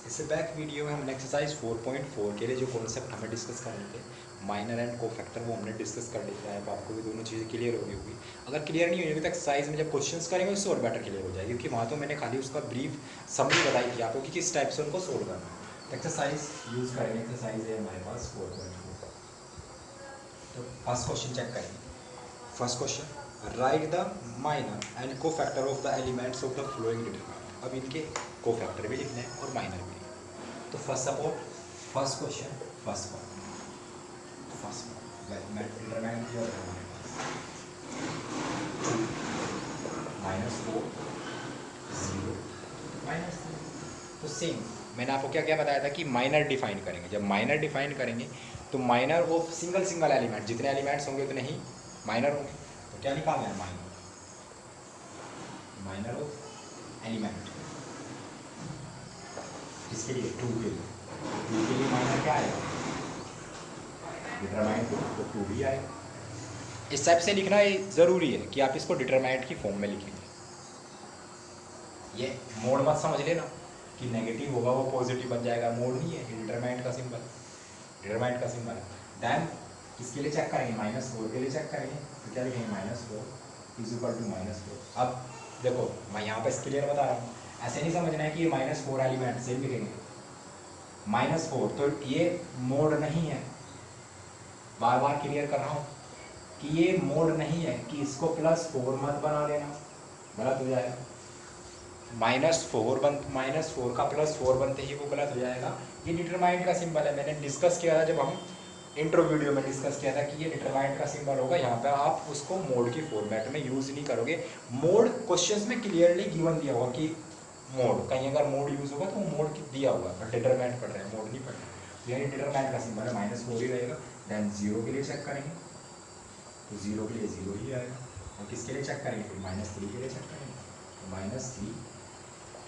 इससे back video में हमने एक्सरसाइज 4.4 के लिए जो कॉन्सेप्ट हमें डिस्कस करने थे, माइनर एंड को फैक्टर, वो हमने डिस्कस कर लिया है। अब आपको भी दोनों चीज़ें क्लियर हो गई होगी। अगर क्लियर नहीं होगी तो एक्सरसाइज में जब क्वेश्चंस करेंगे उससे और बेटर क्लियर हो जाएगी, क्योंकि वहाँ तो मैंने खाली उसका ब्रीफ समरी बताई थी आपको कि किस टाइप से उनको सोल्व करना है। तो एक्सरसाइज यूज़ करेंगे। एक्सरसाइज है हमारे पास 4.4। तो फर्स्ट क्वेश्चन चेक करेंगे। First question, write the minor and cofactor of the elements of the following determinant. अब इनके को फैक्टर भी लिखना है और माइनर भी लिखना है। तो first support, first question, first part determinant क्या होता है हमारे पास -4 0 -3। तो सेम मैंने आपको क्या क्या बताया था कि माइनर डिफाइन करेंगे। जब माइनर डिफाइन करेंगे तो माइनर ऑफ सिंगल एलिमेंट, जितने एलिमेंट्स होंगे उतने ही माइनर होंगे। तो क्या निकालना है? Minor of element. इसके लिए 2 के लिए माइनर क्या आएगा? डिटरमाइंड तो 2 भी आएगा। इस टाइप से लिखना ये ज़रूरी है कि आप इसको डिटरमाइंड की फॉर्म में लिखेंगे। ये मोड मत समझ लेना कि नेगेटिव होगा वो पॉजिटिव बन जाएगा, मोड नहीं है, ये डिटरमाइंड का सिंबल, डिटरमाइंड का सिंबल है। देन इसके लिए चेक करेंगे, -4 के लिए चेक करेंगे तो क्या लिखेंगे? -4 इज इक्वल टू -4। अब देखो मैं यहाँ पर क्लियर बता रहा हूँ, ऐसे नहीं समझना है कि ये -4 एलिमेंट से लिखेंगे -4, तो ये मोड नहीं है। बार बार क्लियर कर रहा हूँ कि ये मोड नहीं है, कि इसको +4 मत बना लेना, गलत हो जाएगा। -4 का +4 बनते ही वो गलत हो जाएगा। ये डिटरमाइंड का सिंबल है, मैंने डिस्कस किया था जब हम इंट्रो वीडियो में डिस्कस किया था कि ये डिटरमाइंड का सिंबल होगा। यहाँ पे आप उसको मोड की फॉर्मेट में यूज़ नहीं करोगे। मोड क्वेश्चंस में क्लियरली गिवन दिया होगा कि मोड, कहीं अगर मोड यूज़ होगा तो वो मोड दिया होगा, बट डिटरमाइंड पढ़ रहे हैं, मोड नहीं पढ़ रहे। यानी डिटरमाइंड का सिंबल है -4 ही रहेगा। देन 0 के लिए चेक करेंगे तो 0 के लिए 0 ही आएगा। और किसके लिए चेक करेंगे? फिर -3 के लिए चेक करेंगे तो -3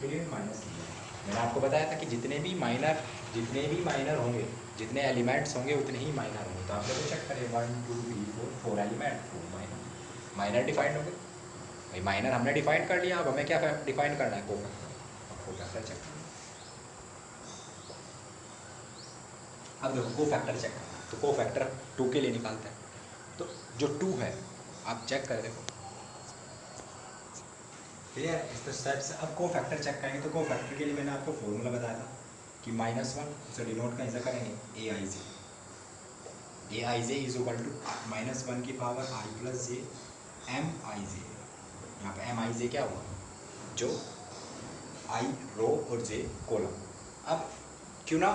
के लिए -3। मैंने आपको बताया था कि जितने भी माइनर होंगे, जितने एलिमेंट्स होंगे उतने ही माइनर होंगे। तो आप लोग चेक करें 1 2 3 4 एलिमेंट, 4 माइनर डिफाइंड हो गए। भाई माइनर हमने डिफाइन कर लिया, अब हमें क्या डिफाइन करना है? को फैक्टर चेक करना। अब देखो को फैक्टर चेक करना, तो को फैक्टर 2 के लिए निकालते हैं। तो जो 2 है आप चेक कर देखो, क्लियर इस टाइप से। अब को फैक्टर चेक करेंगे तो को फैक्टर के लिए मैंने आपको फॉर्मूला बताया था कि -1 इसे डिनोट कैसे करेंगे? aij इज इक्वल टू -1 की पावर i + j mij। यहाँ पे mij क्या हुआ? जो i रो और j कॉलम। अब क्यों ना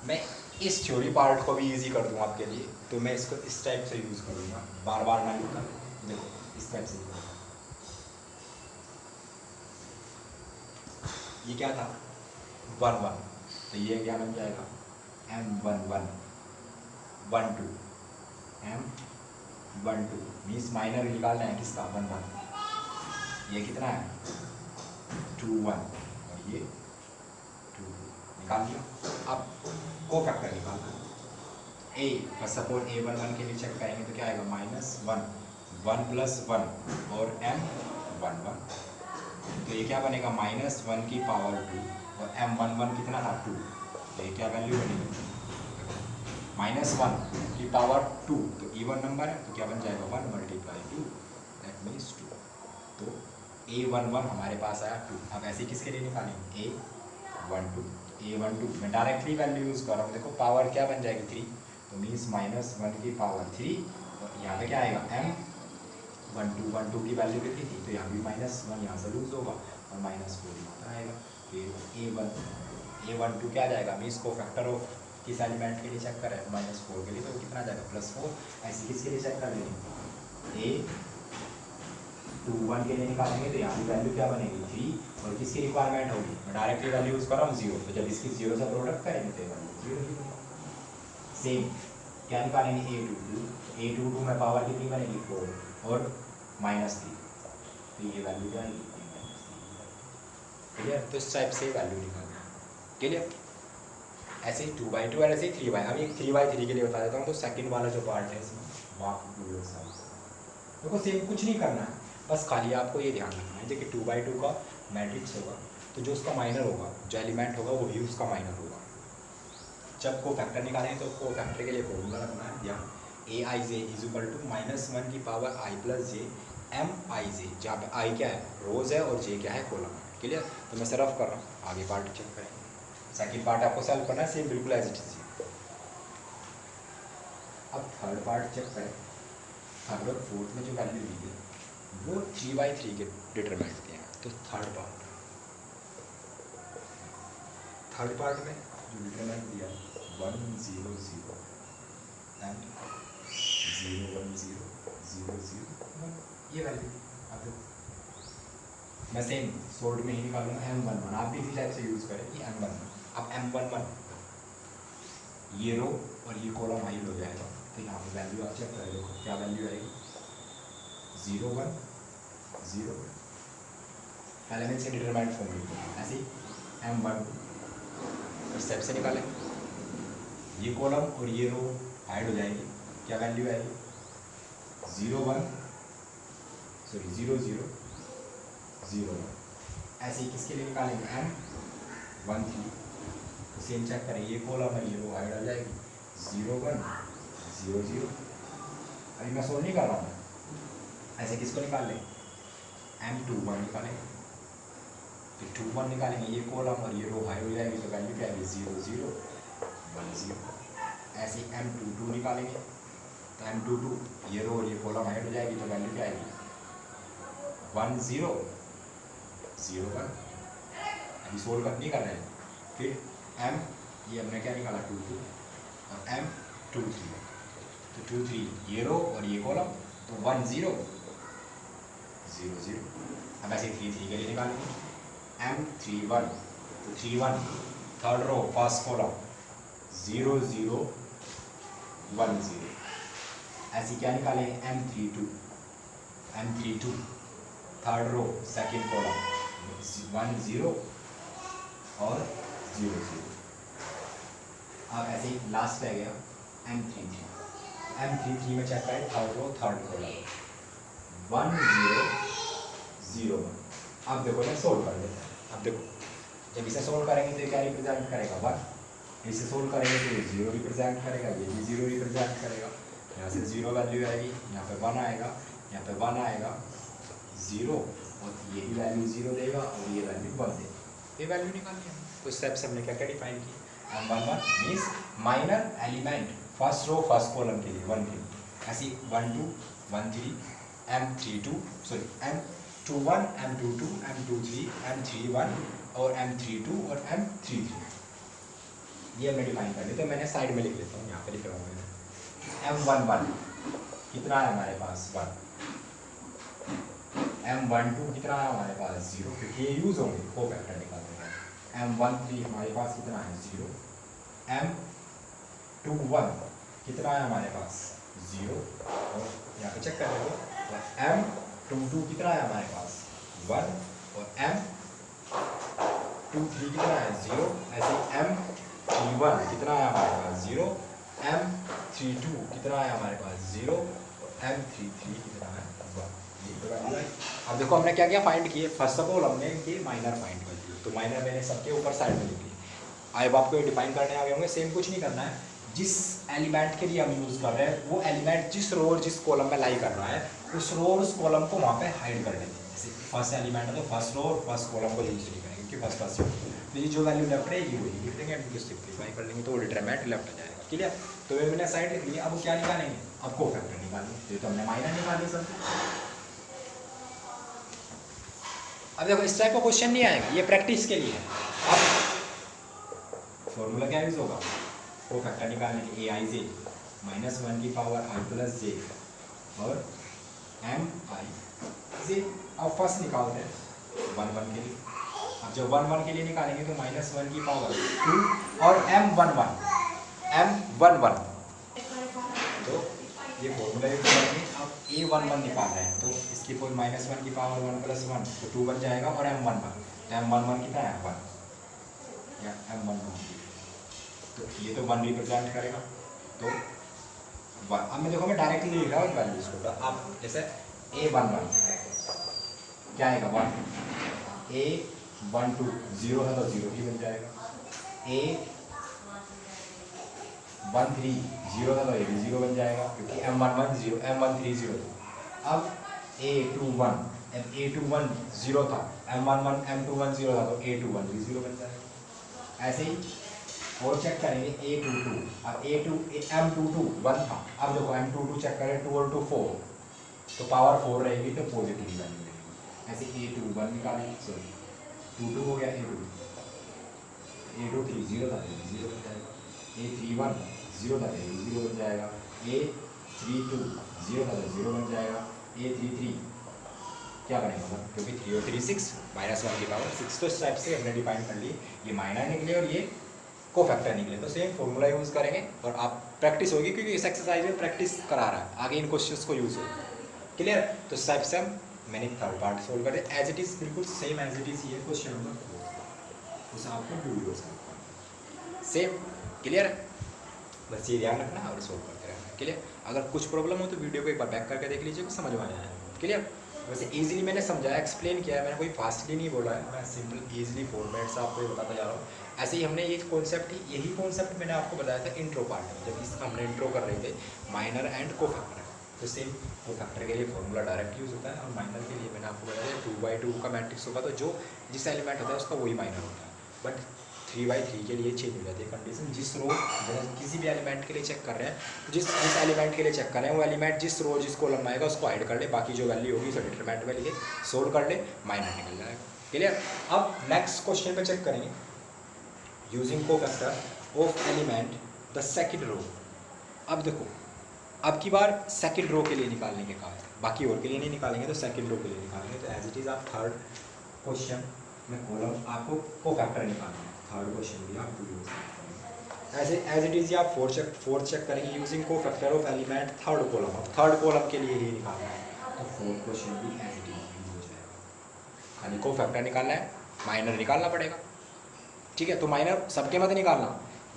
मैं इस थ्योरी पार्ट को भी इजी कर दूँ आपके लिए, तो मैं इसको इस टाइप से यूज़ करूँगा, बार बार ना लिखकर। देखो इस टाइप से ये क्या था? 1 1, तो ये क्या बन जाएगा? m11 12 m12 मीन्स माइनर निकालना है किसका? 1 1। ये कितना है? 2 1 और ये 2 निकाल दिया। अब को फैक्टर निकालना है। a फर्स्ट सपोर्ट a11 के लिए चेक करेंगे तो क्या आएगा? -1 1 + 1 और m11, तो ये क्या बनेगा? -1 की पावर 2 और m11 कितना था? 2। तो ये क्या वैल्यू बनेगी? -1 की पावर 2, तो इवन नंबर है तो क्या बन जाएगा? 1 × 2, दैट मीन्स 2। तो a11 हमारे पास आया 2। अब ऐसे किसके लिए निकालेंगे? a12 मैं डायरेक्टली वैल्यू यूज़ कर रहा हूँ। देखो पावर क्या बन जाएगी? 3, तो मीन्स -1 की पावर 3 और यहाँ पे क्या आएगा? m12 की वैल्यू कितनी थी? तो यहाँ भी -1 यहाँ से लूज होगा और -4 यहाँ पर आएगा। फिर a12 क्या आ जाएगा? मीन्स को फैक्टर ऑफ किस एलिमेंट के लिए चेक करें? -4 के लिए, तो कितना आ जाएगा? +4। ऐसे किसके लिए चेक कर लेंगे? a21 के लिए निकालेंगे तो यहाँ की वैल्यू क्या बनेगी? 3। और किसकी रिक्वायरमेंट होगी? मैं डायरेक्टली वैल्यू यूज़ कर रहा हूँ 0, तो जब इसकी 0 से प्रोडक्ट करेंगे तो वैल्यू 0 ही होगी। सेम क्या निकालेंगे? a22 में पावर कितनी बनेगी? 4 और -3, तो ये वैल्यू क्या आएगी? -3। क्लियर? तो इस टाइप से वैल्यू निकालना है। क्लियर? ऐसे ही 2/2 और ऐसे ही 3/, अब एक 3/3 के लिए बता देता हूँ। तो सेकंड वाला जो पार्ट है इसमें देखो सेम कुछ नहीं करना है, बस खाली आपको ये ध्यान रखना है कि 2/2 का मैट्रिक्स होगा तो जो उसका माइनर होगा, जो एलिमेंट होगा वो ही उसका माइनर होगा। जब को फैक्टर निकालेंगे तो को फैक्टर के लिए फॉर्मूला रखना है या ए आई जे इज इक्वल टू -1 की पावर आई प्लस जे एम आई जे, जहाँ पे आई क्या है, रोज है, और जे क्या है, कॉलम है। क्लियर? तो मैं रफ कर रहा हूँ, आगे पार्ट चेक करेंगे। सेकंड पार्ट आपको सॉल्व करना है सेम बिल्कुल एज इट इज। अब थर्ड पार्ट चेक करें। थर्ड और फोर्थ में जो वैल्यू दी गई वो 3/3 के डिटरमाइंट दिए हैं। तो थर्ड पार्ट में जो डिटरमाइंट दिया 1 0 0 एंड 0 1 0 0 0 1, ये वैल्यू। अब देखो मैं सेम सोल्ड में ही निकालूंगा M11, आप भी इसी टाइप से यूज़ करें कि M11। अब M11 ये रो और ये कॉलम हाइड हो जाएगा, तो यहाँ पे वैल्यू आप चेक करें, देखो क्या वैल्यू आएगी, 0 1 0। पहले मैं इसके डिटरमाइंट फॉर्म लिखूँ ऐसे ही M12 और स्टेप से निकालें, ये कॉलम और ये रो हाइड हो जाएगी, क्या वैल्यू आएगी, 0 1 सॉरी 0 0 0 1। ऐसे ही किसके लिए निकालेंगे, M13, तो सेम चेक करें, ये कॉलम है ये रो हाइड हो जाएगी, 0 1 0 0। अभी मैं सोल्व नहीं कर रहा हूँ, ऐसे किसको निकाल लें, M21 निकालेंगे, तो 2 1 निकालेंगे, ये कॉलम और ये रो हाइड हो जाएगी, तो वैल्यू क्या आएगी, 0 0 1 0। ऐसे ही M22 निकालेंगे, तो M22 ये रो और ये कॉलम हाइड हो जाएगी, तो वैल्यू क्या आएगी, 1 0 0 1। अभी सोल्व नहीं कर रहे हैं। फिर M ये हमने क्या निकाला 2 2 और M23, तो 2 3 ये रो और ये कॉलम, तो 1 0 0 0। अब ऐसे 3 3 के लिए निकालेंगे, M31, तो 3 1 थर्ड रो फर्स्ट कॉलम, 0 0 1 0। ऐसे क्या निकालेंगे, M32 third row second column, 1 0 और 0 0। अब ऐसे ही लास्ट रह गया M33 में चेक करें, थर्ड रो थर्ड कॉलम, 1 0 0 1। अब देखो मैं सोल्व कर देता हूँ। अब देखो जब इसे सोल्व करेंगे तो ये क्या रिप्रेजेंट करेगा, 1। इसे सोल्व करेंगे तो ये 0 रिप्रेजेंट करेगा, ये भी 0 रिप्रेजेंट करेगा। यहाँ से 0 वैल्यू आएगी, यहाँ पे 1 आएगा, यहाँ पे 1 आएगा 0, और ये भी वैल्यू 0 देगा और ये वैल्यू 1 देगा। ये वैल्यू निकालनी है। तो स्टेप से हमने क्या क्या डिफाइन किया, M11 means minor element first row first column के लिए 1 के लिए, ऐसी 1 2 1 3 M32 sorry M21 M22 M23 M31 और M32 और M33, ये हमने डिफाइन कर लिया। तो मैंने साइड में लिख लेता हूँ, यहाँ पे लिख रहा हूँ मैं M11 कितना है हमारे पास 1, M12 कितना है हमारे पास 0, क्योंकि ये यूज़ होंगे को फैक्टर निकालने का। M13 हमारे पास कितना है 0, M21 कितना है हमारे पास 0, और यहाँ पे चेक कर लो, और M22 कितना है हमारे पास 1, और M23 कितना है 0। ऐसे M31 कितना है हमारे पास 0, M32 कितना है हमारे पास 0, और M33 कितना है 1। अब देखो हमने क्या क्या फाइंड किए, फर्स्ट ऑफ ऑल हमने इनके माइनर फाइंड कर दिए, तो माइनर मैंने सबके ऊपर साइड में लिख लिए। अब आपको ये डिफाइन करने आ गए होंगे, सेम कुछ नहीं करना है, जिस एलिमेंट के लिए हम यूज़ कर रहे हैं वो एलिमेंट जिस रो और जिस कॉलम में लाई कर रहा है, उस रो और उस कॉलम को वहाँ पे हाइड कर देते हैं। जैसे फर्स्ट एलिमेंट है तो फर्स्ट रो और फर्स्ट कॉलम को यूज नहीं करेंगे, क्योंकि फर्स्ट तो ये जो वैल्यू लेफ्ट रहेगी वही लिख देंगे, हम सिंप्लीफाई कर लेंगे तो वो डिटरमाइंट लेफ्ट आ जाएगा। क्लियर? तो ये मैंने साइड लिख लिया। अब क्या निकालेंगे, अब को फैक्टर निकालेंगे, तो हमने माइनर निकाली सब। अब देखो इस टाइप का क्वेश्चन नहीं आएगा, ये प्रैक्टिस के लिए है। अब फॉर्मूला क्या यूज होगा, को फैक्टर निकालने के लिए ai j -1 की पावर i प्लस जे और m i j। अब फर्स्ट निकालते हैं 1 1 के लिए। अब जब 1 1 के लिए निकालेंगे तो -1 की पावर 2 और m11 तो ये फॉर्मूला यूज करेंगे। अब a11 निकाल रहे हैं तो इसकी कोई -1 की पावर 1 प्लस 1 तो 2 बन जाएगा, और m11 कितना है 1 या m11, तो ये तो 1 रिप्रेजेंट करेगा, तो 1। अब मैं देखो मैं डायरेक्टली लिख रहा हूँ वैल्यूज को, तो आप जैसे a11 क्या आएगा 1, 1 2 0 था तो 0 ही बन जाएगा, A 1 3 0 था तो A भी 0 बन जाएगा क्योंकि M11 0 M13 0 था। अब A21 A21 0 था, M11 M21 0 था तो A21 भी 0 बन जाएगा। ऐसे ही और चेक करेंगे A22, अब M22 1 था, अब देखो M22 चेक करें 2 और 2 4 तो पावर 4 रहेगी तो पॉजिटिव वैल्यू रहेगी। ऐसे A21 निकालेंगे, सॉरी 22 हो गया, A23 0 था तो 0 बन जाएगा, A31 0 था तो 0 बन जाएगा, A32 0 था तो 0 बन जाएगा, A33 क्या बनेगा सर, क्योंकि 3 और 3 6 -1 की पावर 6, तो इस टाइप से हमने डिफाइन कर लिए, ये माइनर निकले और ये कोफैक्टर निकले। तो सेम फॉर्मूला यूज़ करेंगे और आप प्रैक्टिस होगी क्योंकि इस एक्सरसाइज में प्रैक्टिस करा रहा है, आगे इन क्वेश्चंस को यूज़ होगा। क्लियर? तो इस टाइप से हम मैंने थर्ड पार्ट सोल्व कर दिया, एज इट इज़ बिल्कुल सेम एज इट इज़ ये क्वेश्चन नंबर 4 उसे आपको वीडियो सेम। क्लियर? बस ये ध्यान रखना और सोल्व करते रहना। क्लियर? अगर कुछ प्रॉब्लम हो तो वीडियो को एक बार बैक करके देख लीजिए, समझ में आ जाएगा। क्लियर? वैसे इजीली मैंने समझाया, एक्सप्लेन किया है, मैंने कोई फास्टली नहीं बोला है, मैं सिंपल इजीली फॉर्मेट से आपको ये बताता जा रहा हूँ। ऐसे ही हमने ये कॉन्सेप्ट, यही कॉन्सेप्ट मैंने आपको बताया था इंट्रो पार्ट में, जब इस हमने इंट्रो कर रहे थे माइनर एंड कोफैक्टर। तो सेम कोफैक्टर के लिए फॉर्मूला डायरेक्ट यूज़ होता है और माइनर के लिए मैंने आपको बताया 2/2 का मैट्रिक्स होगा तो जो जिस एलिमेंट होता है उसका वही माइनर होता है, बट 3/3 के लिए चेंज हो जाती है कंडीशन। जिस रो किसी भी एलिमेंट के लिए चेक कर रहे हैं तो जिस एलिमेंट के लिए चेक कर रहे हैं वो एलिमेंट जिस रो जिस कॉलम आएगा उसको हाइड कर ले, बाकी जो वैल्यू होगी उसे डिटरमिनेंट में लिखे सोल्व कर ले, माइनर निकल जाएगा। क्लियर? अब नेक्स्ट क्वेश्चन पे चेक करेंगे using cofactor of element the second row. अब देखो अब की बार सेकंड रो के लिए निकालने के कहा है, बाकी और के लिए नहीं निकालेंगे, तो सेकंड रो के लिए निकालेंगे। तो एज इट इज़ आप थर्ड क्वेश्चन में कॉलम आपको कोफैक्टर निकालना है, थर्ड क्वेश्चन भी आप यूज ऐसे एज इट इज़ आप फोर्थ चेक करेंगे using cofactor of element third column, third column के लिए ही निकालना है। तो फोर्थ क्वेश्चन भी एज इट इज यूज हो जाएगा, खाली कोफैक्टर निकालना है, माइनर निकालना पड़ेगा। ठीक है? तो माइनर सबके मत निकालना,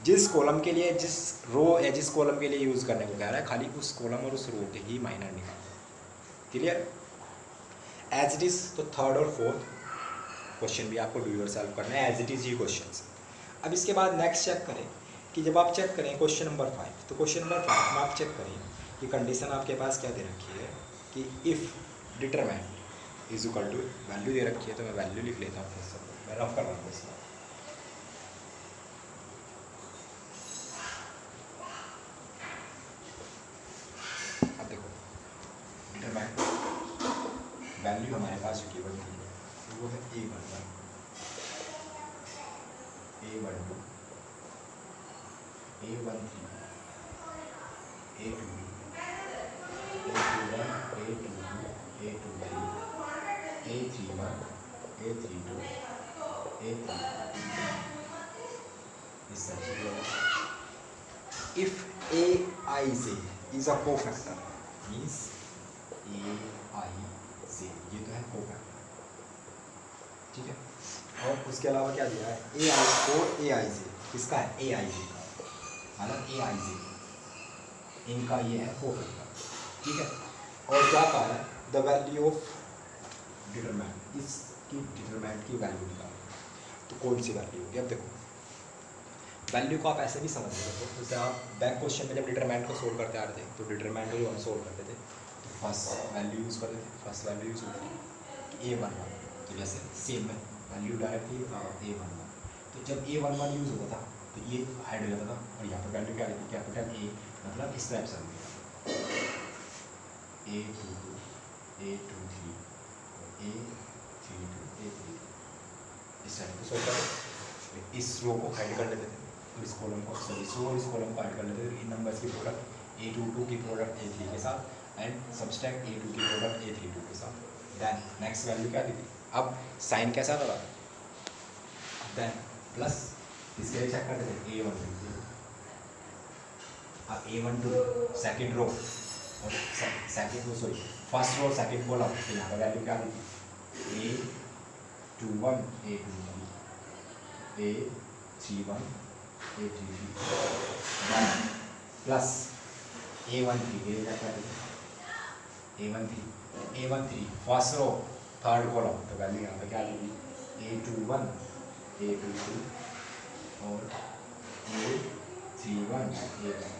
जिस कॉलम के लिए जिस रो या जिस कॉलम के लिए यूज़ करने को कह रहा है खाली उस कॉलम और उस रो के ही माइनर निकालना। क्लियर? एज इट इज़ तो थर्ड और फोर्थ क्वेश्चन भी आपको डू योरसेल्फ करना है, एज इट इज़ ये क्वेश्चन। अब इसके बाद नेक्स्ट चेक करें कि जब आप चेक करें क्वेश्चन नंबर 5, तो क्वेश्चन नंबर 5 में आप चेक करें कि कंडीशन आपके पास क्या दे रखी है कि if determinant is equal to value दे रखी है, तो मैं वैल्यू लिख लेता हूँ, मैं रफ कर रहा हूँ इसमें। अब देखो डिटरमिनेंट वैल्यू हमारे पास जो गिवन थी वो है A11 A12 A13 A22 A21 A22 A23 A31 A32 A33 इस तरह से। If Aij is a cofactor means Aij ये तो है कोफैक्टर। ठीक है? और उसके अलावा क्या दिया है Aij, किसका है Aij का, मतलब Aij इनका ये है कोफैक्टर। ठीक है? और क्या कहा है द वैल्यू ऑफ डिटरमिनेंट, इसकी डिटरमिनेंट की वैल्यू निकालो, तो कौन सी वैल्यू होगी। अब देखो वैल्यू को आप ऐसे भी समझ सकते हो, जैसे आप बैक क्वेश्चन में जब डिटरमिनेंट को सोल्व करते आ रहे थे तो डिटरमिनेंट को जो हम सोल्व करते थे तो फर्स्ट वैल्यू यूज़ करते थे, फर्स्ट वैल्यू यूज़ होती थी A11, तो जैसे सेम में वैल्यू डायरेक्टली A11, तो जब A11 यूज़ होता था तो ये हाइड हो जाता था और यहाँ पर वैल्यू क्या रहती, कैपिटल A, मतलब इस टाइप से A22 A23 A32 A33 इस टाइप से सोल्व करते, इस रो को हाइड कर लेते थे, इस कॉलम को सॉरी इस रो इस कॉलम को ऐड कर लेते हैं, इन नंबर्स की प्रोडक्ट A22 की प्रोडक्ट A3 के साथ एंड सब्सट्रैक्ट A2 की प्रोडक्ट A32 के साथ। देन नेक्स्ट वैल्यू क्या दी थी, अब साइन कैसा था, देन प्लस इसके लिए चेक करते थे A12, अब A12 सेकेंड रो और second row sorry first row second column, तो यहाँ पर वैल्यू क्या दी थी A21 A23 A31 A33 plus A13 के लिए क्या करते थे A13 first row third column, तो वैल्यू यहाँ पे क्या लेगी A21 A22 और A31 A1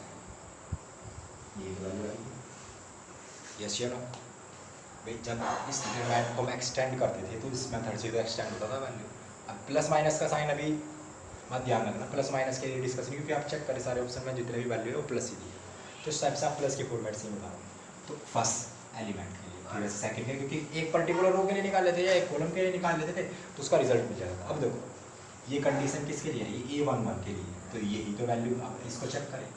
ये वैल्यू आएगी। यस या नो भाई, जब इस डिटरमाइंट को हम एक्सटेंड करते थे तो इस मेथड से तो एक्सटेंड होता था वैल्यू। अब प्लस माइनस का साइन अभी मत ध्यान रखना, प्लस माइनस के लिए डिस्कस नहीं, क्योंकि आप चेक करें सारे ऑप्शन में जितने भी वैल्यू है वो प्लस ही दी है, तो इस टाइप से आप प्लस के फॉर्मेट से बता रहा हूँ। तो फर्स्ट एलिमेंट के लिए, फिर सेकंड के, क्योंकि एक पर्टिकुलर रो के लिए निकाल लेते थे या एक कॉलम के लिए निकाल लेते थे तो उसका रिजल्ट मिल जाता था। अब देखो ये कंडीशन किसके लिए है, ये A11 के लिए, तो यही तो वैल्यू। अब इसको चेक करें,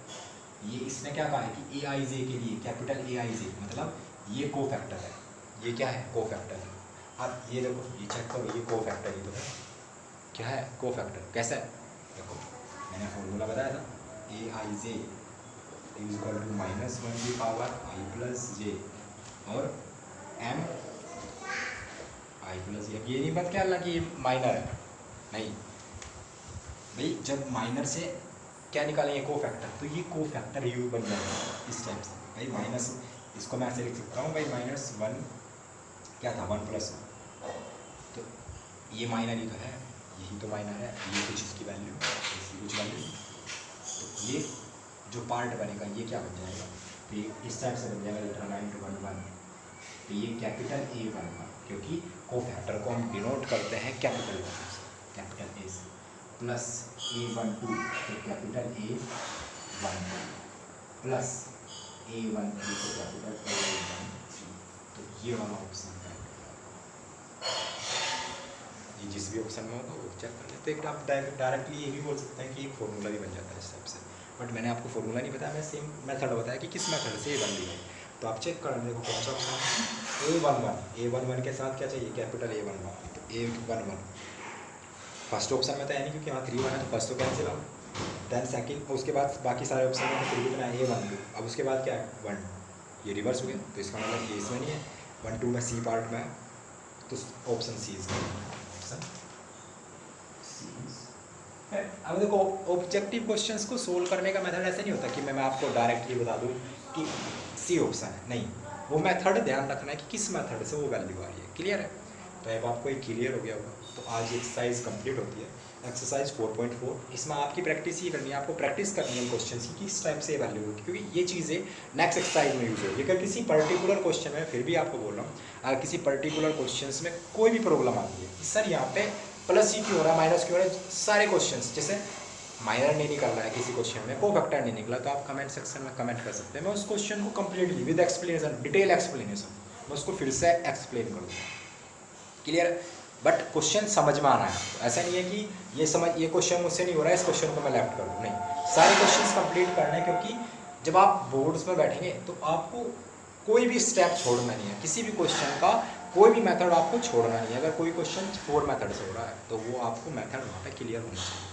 ये इसने क्या कहा है कि Aij के लिए कैपिटल Aij मतलब ये कोफैक्टर है, ये क्या है कोफैक्टर है। अब ये देखो, ये चेक करो, ये कोफैक्टर ही तो है, क्या है कोफैक्टर। कैसा है देखो, मैंने फॉर्मूला बताया था Aij इज इक्वल टू -1 की पावर i प्लस जे और m i प्लस जे। ये नहीं बात क्या कि ये माइनर है, नहीं भाई, जब माइनर से क्या निकालेंगे कोफैक्टर, तो ये कोफैक्टर यू बन जाएगा इस टाइप से भाई। माइनस इसको मैं ऐसे लिख सकता हूँ भाई, -1 क्या था 1 + 1, तो ये माइनर ही तो है, यही तो माइनर है, ये कुछ इसकी वैल्यू, इसकी कुछ वैल्यू, तो ये जो पार्ट बनेगा ये क्या बन जाएगा, तो ये इस टाइप से बन जाएगा डिटरमाइंट 1 1, तो ये कैपिटल A11, क्योंकि कोफैक्टर को हम डिनोट करते हैं कैपिटल A से, प्लस A12 तो कैपिटल A12 प्लस A13 तो कैपिटल A13, तो ये वाला ऑप्शन है। ये जिस भी ऑप्शन में होगा वो चेक कर लेते हैं। आप डायरेक्टली ये भी बोल सकते हैं कि एक फॉर्मूला भी बन जाता है इस टाइप से, बट मैंने आपको फॉर्मूला नहीं बताया, मैं सेम मेथड बताया कि किस मेथड से ये बन रही है। तो आप चेक कर देखो कौन सा ऑप्शन है, A11 के साथ क्या चाहिए कैपिटल A11, तो A11 फर्स्ट ऑप्शन में तो है नहीं क्योंकि यहाँ 3 1 है, तो फर्स्ट तो कैंसिल हो, देन सेकंड, उसके बाद बाकी सारे ऑप्शन में फिर भी बना A12, अब उसके बाद क्या है 1, ये रिवर्स हो गया, तो इसका मतलब ये इसमें नहीं है, 1 2 में C पार्ट में, तो ऑप्शन सी इसका ऑप्शन सी। अब देखो ऑब्जेक्टिव क्वेश्चंस को सोल्व करने का मेथड ऐसे नहीं होता कि मैं आपको डायरेक्टली बता दूँ कि सी ऑप्शन है, नहीं, वो मेथड ध्यान रखना है कि किस मेथड से वो वैल्यू आ रही है। क्लियर है, तो अब आपको एक क्लियर हो गया होगा। तो आज एक्सरसाइज कंप्लीट होती है, एक्सरसाइज 4.4, इसमें आपकी प्रैक्टिस ही करनी है, आपको प्रैक्टिस करनी है क्वेश्चन की किस टाइप से वैल्यू होगी, क्योंकि ये चीज़ें नेक्स्ट एक्सरसाइज में यूज होगी। अगर किसी पर्टिकुलर क्वेश्चन में, फिर भी आपको बोल रहा हूँ, अगर किसी पर्टिकुलर क्वेश्चन में कोई भी प्रॉब्लम आती है, सर यहाँ पे प्लस ही क्यों हो रहा है, माइनस क्यों हो रहा है, सारे क्वेश्चन जैसे माइनर नहीं निकल रहा है किसी क्वेश्चन में, कोफैक्टर नहीं निकला, तो आप कमेंट सेक्शन में कमेंट कर सकते हैं, मैं उस क्वेश्चन को completely with explanation, detail explanation, मैं उसको फिर से एक्सप्लेन करूँगा। क्लियर, बट क्वेश्चन समझ में आना है, ऐसा नहीं है कि ये क्वेश्चन मुझसे नहीं हो रहा है, इस क्वेश्चन को मैं लेफ्ट कर दूँ, नहीं, सारे क्वेश्चन कंप्लीट करना है, क्योंकि जब आप बोर्ड्स में बैठेंगे तो आपको कोई भी स्टेप छोड़ना नहीं है, किसी भी क्वेश्चन का कोई भी मेथड आपको छोड़ना नहीं है। अगर कोई क्वेश्चन 4 मेथड से हो रहा है तो वो आपको मेथड वहाँ पे क्लियर होना चाहिए,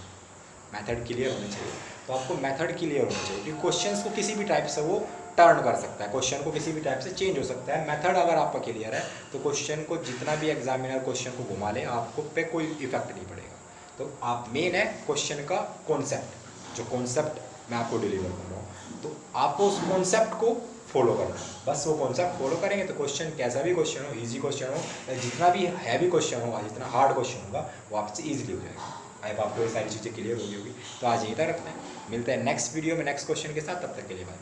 मेथड क्लियर होने चाहिए, तो आपको मेथड क्लियर होना चाहिए, क्योंकि क्वेश्चंस को किसी भी टाइप से वो टर्न कर सकता है, क्वेश्चन को किसी भी टाइप से चेंज हो सकता है। मेथड अगर आपका क्लियर है तो क्वेश्चन को जितना भी एग्जामिनर क्वेश्चन को घुमा ले आपको पे कोई इफेक्ट नहीं पड़ेगा। तो आप मेन है क्वेश्चन का कॉन्सेप्ट, जो कॉन्सेप्ट मैं आपको डिलीवर कर रहा हूँ, तो आपको उस कॉन्सेप्ट को फॉलो करना है, बस वो कॉन्सेप्ट फॉलो करेंगे तो क्वेश्चन कैसा भी क्वेश्चन हो, इजी क्वेश्चन हो या जितना भी हैवी क्वेश्चन होगा, जितना हार्ड क्वेश्चन होगा, वो आपसे ईजिली हो जाएगा। अब आपको ये सारी चीज़ें क्लियर हो गई होगी, तो आज यहीं तक रखते हैं, मिलते हैं नेक्स्ट वीडियो में नेक्स्ट क्वेश्चन के साथ, तब तक के लिए बाय।